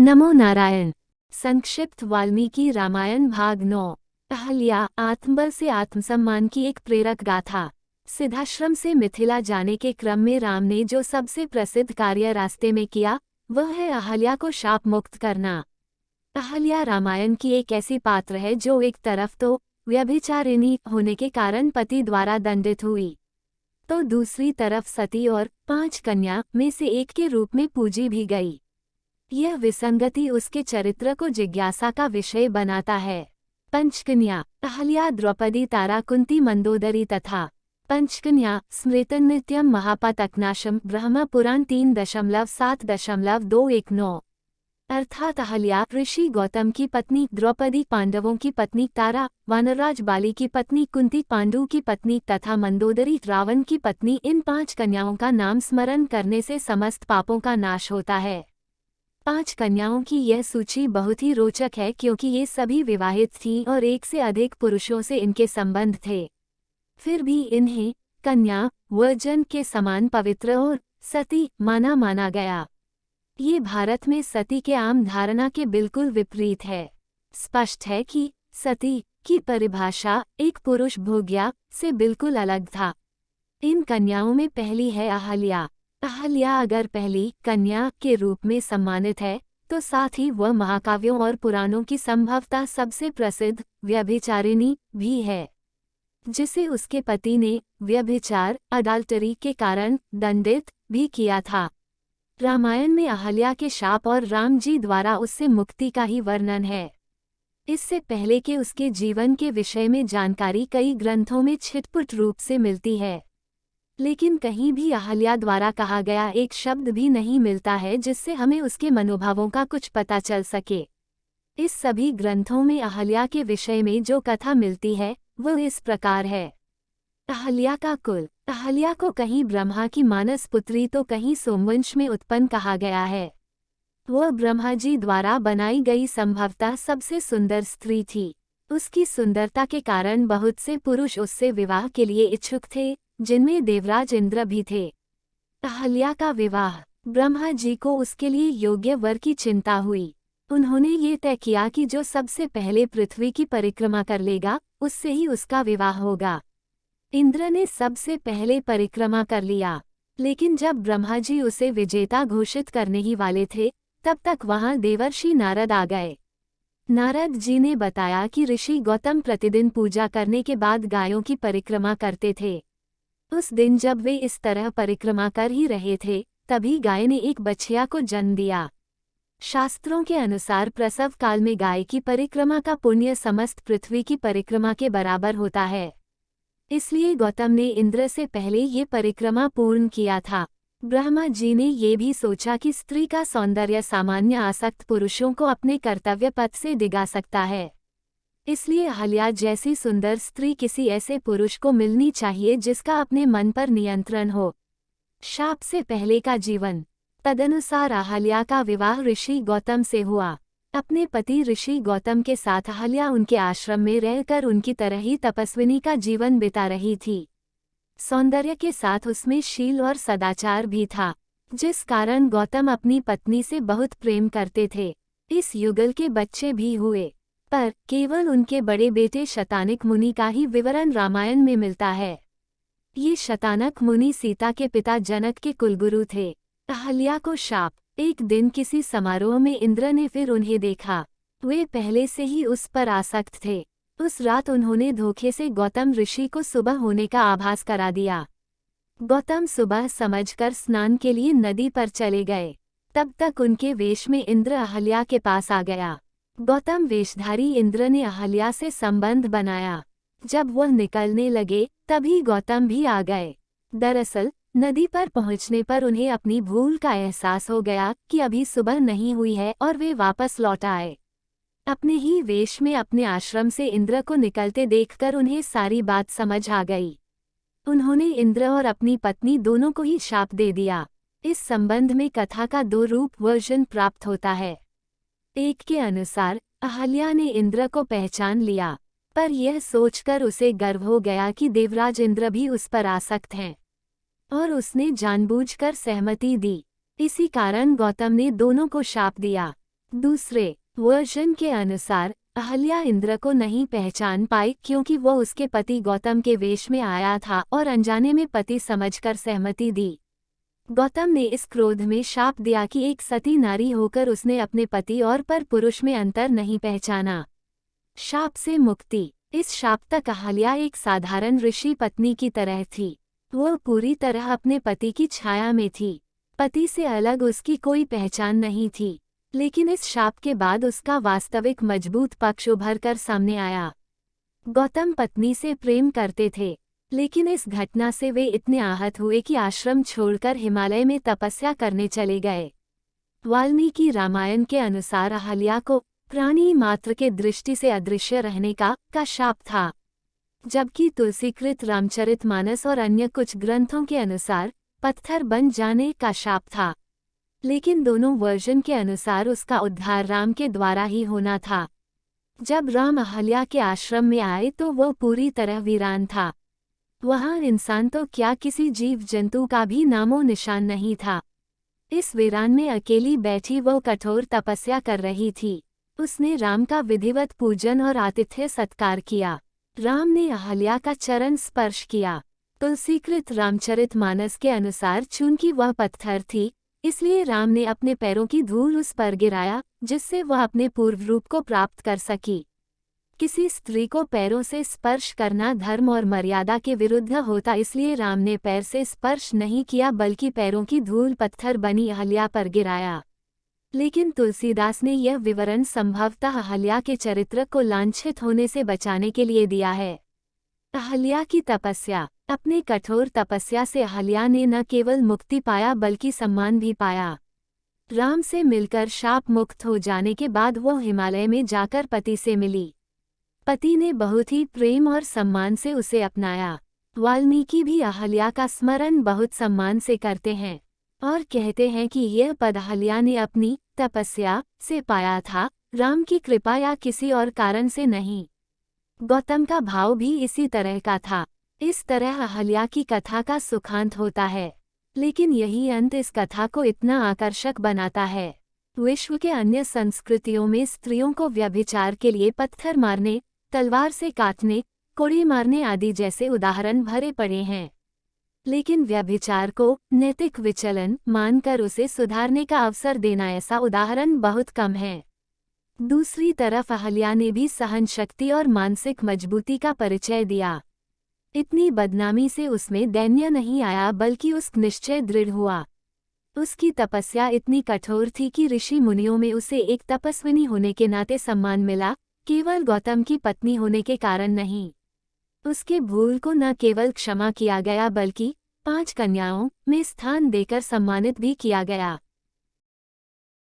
नमो नारायण। संक्षिप्त वाल्मीकि रामायण भाग 9। अहल्या आत्मबल से आत्मसम्मान की एक प्रेरक गाथा। सिद्धाश्रम से मिथिला जाने के क्रम में राम ने जो सबसे प्रसिद्ध कार्य रास्ते में किया वह है अहल्या को शाप मुक्त करना। अहल्या रामायण की एक ऐसी पात्र है जो एक तरफ तो व्यभिचारिणी होने के कारण पति द्वारा दंडित हुई, तो दूसरी तरफ सती और 5 कन्या में से एक के रूप में पूजी भी गई। यह विसंगति उसके चरित्र को जिज्ञासा का विषय बनाता है। पंचकन्या अहल्या, द्रौपदी, तारा, कुंती, मंदोदरी तथा पंचकन्या स्मृतन नित्यम महापातकनाशम ब्रह्म पुराण 3.7.219। अर्थात अहल्या ऋषि गौतम की पत्नी, द्रौपदी पांडवों की पत्नी, तारा वानरराज बाली की पत्नी, कुंती पांडु की पत्नी तथा मंदोदरी रावण की पत्नी, इन 5 कन्याओं का नाम स्मरण करने से समस्त पापों का नाश होता है। 5 कन्याओं की यह सूची बहुत ही रोचक है क्योंकि ये सभी विवाहित थीं और एक से अधिक पुरुषों से इनके संबंध थे। फिर भी इन्हें कन्या वर्जन के समान पवित्र और सती माना गया। ये भारत में सती के आम धारणा के बिल्कुल विपरीत है। स्पष्ट है कि सती की परिभाषा एक पुरुष भोग्या से बिल्कुल अलग था। इन कन्याओं में पहली है अहल्या। अहल्या अगर पहली कन्या के रूप में सम्मानित है तो साथ ही वह महाकाव्यों और पुराणों की संभवतः सबसे प्रसिद्ध व्यभिचारिणी भी है, जिसे उसके पति ने व्यभिचार अडल्टरी के कारण दंडित भी किया था। रामायण में अहल्या के शाप और राम जी द्वारा उससे मुक्ति का ही वर्णन है। इससे पहले कि उसके जीवन के विषय में जानकारी कई ग्रंथों में छिटपुट रूप से मिलती है, लेकिन कहीं भी अहल्या द्वारा कहा गया एक शब्द भी नहीं मिलता है जिससे हमें उसके मनोभावों का कुछ पता चल सके। इस सभी ग्रंथों में अहल्या के विषय में जो कथा मिलती है वह इस प्रकार है। अहल्या का कुल। अहल्या को कहीं ब्रह्मा की मानस पुत्री तो कहीं सोमवंश में उत्पन्न कहा गया है। वह ब्रह्मा जी द्वारा बनाई गई संभवतः सबसे सुंदर स्त्री थी। उसकी सुंदरता के कारण बहुत से पुरुष उससे विवाह के लिए इच्छुक थे, जिनमें देवराज इंद्र भी थे। अहल्या का विवाह। ब्रह्मा जी को उसके लिए योग्य वर की चिंता हुई। उन्होंने ये तय किया कि जो सबसे पहले पृथ्वी की परिक्रमा कर लेगा उससे ही उसका विवाह होगा। इंद्र ने सबसे पहले परिक्रमा कर लिया, लेकिन जब ब्रह्मा जी उसे विजेता घोषित करने ही वाले थे तब तक वहां देवर्षि नारद आ गए। नारद जी ने बताया कि ऋषि गौतम प्रतिदिन पूजा करने के बाद गायों की परिक्रमा करते थे। उस दिन जब वे इस तरह परिक्रमा कर ही रहे थे तभी गाय ने एक बछिया को जन्म दिया। शास्त्रों के अनुसार प्रसव काल में गाय की परिक्रमा का पुण्य समस्त पृथ्वी की परिक्रमा के बराबर होता है। इसलिए गौतम ने इंद्र से पहले ये परिक्रमा पूर्ण किया था। ब्रह्मा जी ने ये भी सोचा कि स्त्री का सौंदर्य सामान्य आसक्त पुरुषों को अपने कर्तव्य पथ से डिगा सकता है। इसलिए अहल्या जैसी सुंदर स्त्री किसी ऐसे पुरुष को मिलनी चाहिए जिसका अपने मन पर नियंत्रण हो। शाप से पहले का जीवन। तदनुसार अहल्या का विवाह ऋषि गौतम से हुआ। अपने पति ऋषि गौतम के साथ अहल्या उनके आश्रम में रहकर उनकी तरह ही तपस्विनी का जीवन बिता रही थी। सौंदर्य के साथ उसमें शील और सदाचार भी था, जिस कारण गौतम अपनी पत्नी से बहुत प्रेम करते थे। इस युगल के बच्चे भी हुए, पर केवल उनके बड़े बेटे शतानक मुनि का ही विवरण रामायण में मिलता है। ये शतानक मुनि सीता के पिता जनक के कुलगुरु थे। अहल्या को शाप। एक दिन किसी समारोह में इंद्र ने फिर उन्हें देखा। वे पहले से ही उस पर आसक्त थे। उस रात उन्होंने धोखे से गौतम ऋषि को सुबह होने का आभास करा दिया। गौतम सुबह समझकर स्नान के लिए नदी पर चले गए। तब तक उनके वेश में इंद्र अहल्या के पास आ गया। गौतम वेशधारी इंद्र ने अहल्या से संबंध बनाया। जब वह निकलने लगे तभी गौतम भी आ गए। दरअसल नदी पर पहुंचने पर उन्हें अपनी भूल का एहसास हो गया कि अभी सुबह नहीं हुई है और वे वापस लौट आए। अपने ही वेश में अपने आश्रम से इंद्र को निकलते देखकर उन्हें सारी बात समझ आ गई। उन्होंने इंद्र और अपनी पत्नी दोनों को ही शाप दे दिया। इस संबंध में कथा का 2 रूप वर्जन प्राप्त होता है। एक के अनुसार अहल्या ने इंद्र को पहचान लिया, पर यह सोचकर उसे गर्व हो गया कि देवराज इंद्र भी उस पर आसक्त हैं, और उसने जानबूझकर सहमति दी। इसी कारण गौतम ने दोनों को शाप दिया। दूसरे वर्जन के अनुसार अहल्या इंद्र को नहीं पहचान पाई क्योंकि वो उसके पति गौतम के वेश में आया था और अनजाने में पति समझकर सहमति दी। गौतम ने इस क्रोध में शाप दिया कि एक सती नारी होकर उसने अपने पति और पर पुरुष में अंतर नहीं पहचाना। शाप से मुक्ति। इस शाप तक अहल्या एक साधारण ऋषि पत्नी की तरह थी। वो पूरी तरह अपने पति की छाया में थी। पति से अलग उसकी कोई पहचान नहीं थी। लेकिन इस शाप के बाद उसका वास्तविक मजबूत पक्ष उभर कर सामने आया। गौतम पत्नी से प्रेम करते थे, लेकिन इस घटना से वे इतने आहत हुए कि आश्रम छोड़कर हिमालय में तपस्या करने चले गए। वाल्मीकि रामायण के अनुसार अहल्या को प्राणी मात्र के दृष्टि से अदृश्य रहने का शाप था, जबकि तुलसीकृत रामचरितमानस और अन्य कुछ ग्रंथों के अनुसार पत्थर बन जाने का शाप था। लेकिन दोनों वर्जन के अनुसार उसका उद्धार राम के द्वारा ही होना था। जब राम अहल्या के आश्रम में आए तो वह पूरी तरह वीरान था। वहां इंसान तो क्या किसी जीव जंतु का भी नामो निशान नहीं था। इस वीरान में अकेली बैठी वो कठोर तपस्या कर रही थी। उसने राम का विधिवत पूजन और आतिथ्य सत्कार किया। राम ने अहल्या का चरण स्पर्श किया। तुलसीकृत रामचरितमानस के अनुसार चूंकि वह पत्थर थी, इसलिए राम ने अपने पैरों की धूल उस पर गिराया, जिससे वह अपने पूर्व रूप को प्राप्त कर सकी। किसी स्त्री को पैरों से स्पर्श करना धर्म और मर्यादा के विरुद्ध होता, इसलिए राम ने पैर से स्पर्श नहीं किया बल्कि पैरों की धूल पत्थर बनी अहल्या पर गिराया। लेकिन तुलसीदास ने यह विवरण संभवतः अहल्या के चरित्र को लांछित होने से बचाने के लिए दिया है। अहल्या की तपस्या। अपने कठोर तपस्या से अहल्या ने न केवल मुक्ति पाया बल्कि सम्मान भी पाया। राम से मिलकर शाप मुक्त हो जाने के बाद वो हिमालय में जाकर पति से मिली। पति ने बहुत ही प्रेम और सम्मान से उसे अपनाया। वाल्मीकि भी अहल्या का स्मरण बहुत सम्मान से करते हैं और कहते हैं कि यह पद अहल्या ने अपनी तपस्या से पाया था, राम की कृपा या किसी और कारण से नहीं। गौतम का भाव भी इसी तरह का था। इस तरह अहल्या की कथा का सुखांत होता है, लेकिन यही अंत इस कथा को इतना आकर्षक बनाता है। विश्व के अन्य संस्कृतियों में स्त्रियों को व्यभिचार के लिए पत्थर मारने, तलवार से काटने, कोड़े मारने आदि जैसे उदाहरण भरे पड़े हैं, लेकिन व्यभिचार को नैतिक विचलन मानकर उसे सुधारने का अवसर देना ऐसा उदाहरण बहुत कम है। दूसरी तरफ अहल्या ने भी सहन शक्ति और मानसिक मजबूती का परिचय दिया। इतनी बदनामी से उसमें दैन्य नहीं आया बल्कि उसका निश्चय दृढ़ हुआ। उसकी तपस्या इतनी कठोर थी कि ऋषि मुनियों में उसे एक तपस्विनी होने के नाते सम्मान मिला, केवल गौतम की पत्नी होने के कारण नहीं। उसके भूल को न केवल क्षमा किया गया बल्कि 5 कन्याओं में स्थान देकर सम्मानित भी किया गया।